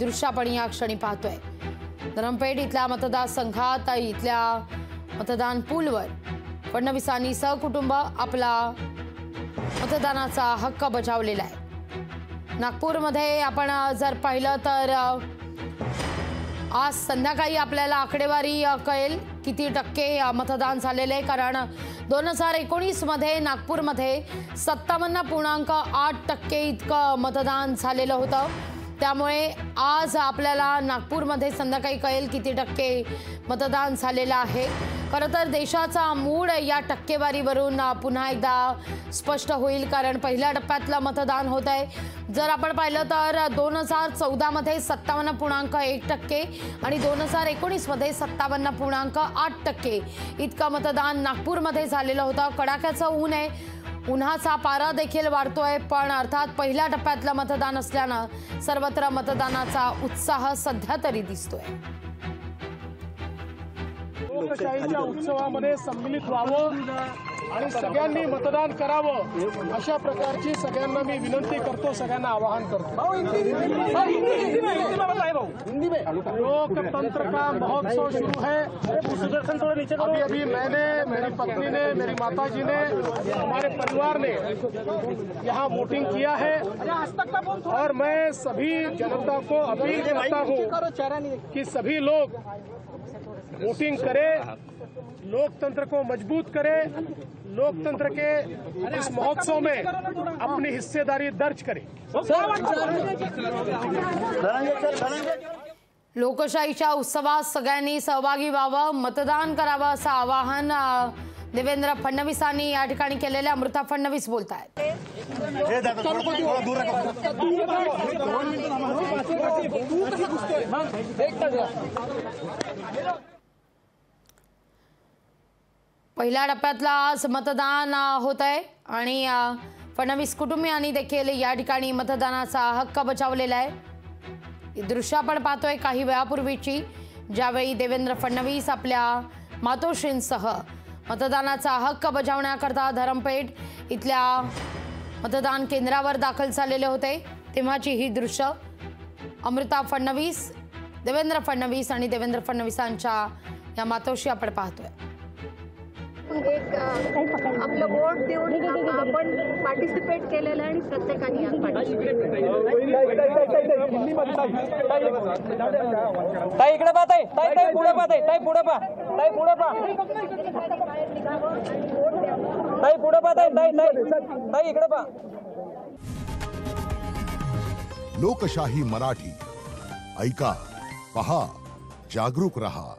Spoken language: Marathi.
दृश्य आपण या क्षणी पाहतोय। धरमपेठ इथल्या मतदारसंघात इथल्या मतदान पूलवर फडणवीसांनी सहकुटुंब आपला मतदानाचा हक्क बजावलेला आहे। नागपूरमध्ये आपण जर पाहिलं तर आज संध्याकाळी आपल्याला आकडेवारी कळेल किती टक्के मतदान झालेले आहे, कारण 2019 मध्ये नागपूरमध्ये 57.8% इतकं मतदान झालेलं होतं। त्यामुळे आज आपल्याला नागपूरमध्ये संध्याकाळी कळेल किती टक्के मतदान झालेलं आहे। खरं तर देशाचा मूड या टक्केवारीवरून पुन्हा एकदा स्पष्ट होईल, कारण पहिल्या टप्प्यातलं मतदान होत आहे। जर आपण पाहिलं तर 2014 मध्ये 57.1% आणि 2019 मध्ये 57.8% इतकं मतदान नागपूरमध्ये झालेलं होतं। कडाक्याचं ऊन आहे, उन्हाचा पारा देखील वाढतोय, पण अर्थात पहिल्या टप्प्यातलं मतदान असल्यानं सर्वत्र मतदानाचा उत्साह सध्या तरी दिसतोय। लोकशाहीच्या उत्सवामध्ये सम्मिलित व्हावं आणि सगळ्यांनी मतदान करावं अशा प्रकारची सगळ्यांना मी विनंती करतो, सगळ्यांना आवाहन करतो। लोकतंत्र का महोत्सव शुरू है। अभी अभी मैंने, मेरी पत्नी ने, मेरी माताजी ने, हमारे परिवार ने यहाँ वोटिंग किया है और मैं सभी जनता को अपील करता हूँ कि सभी लोग वोटिंग करें, लोकतंत्र को मजबूत करें, लोकतंत्र के इस महोत्सव में अपनी हिस्सेदारी दर्ज करें। लोकशाहीच्या उत्सवात सगळ्यांनी सहभागी व्हावं, मतदान करावं असं आवाहन देवेंद्र फडणवीसांनी या ठिकाणी केलेले। अमृता फडणवीस बोलतायत। पहिल्या टप्प्यातला आज मतदान होत आहे आणि फडणवीस कुटुंबियांनी देखील या ठिकाणी मतदानाचा हक्क बजावलेला आहे। ही दृश्य आपण पाहतोय काही वेळापूर्वीची, ज्यावेळी देवेंद्र फडणवीस आपल्या मातोश्रींसह मतदानाचा हक्क बजावण्याकरता धरमपेठ इथल्या मतदान केंद्रावर दाखल झालेले होते, तेव्हाची ही दृश्य। अमृता फडणवीस, देवेंद्र फडणवीस आणि देवेंद्र फडणवीसांच्या या मातोश्री आपण पाहतोय। आपलं वोट देऊन आपण पार्टिसिपेट केलेलं आणि प्रत्येकाने ताई इकडे पाहत आहे, ताई ताई पुढे पाहत आहे, ताई पुढे पहा, ताई पुढे पहा, ताई पुढे पाहत आहे, ताई ताई ताई इकडे पहा। लोकशाही मराठी ऐका, पहा, जागरूक रहा।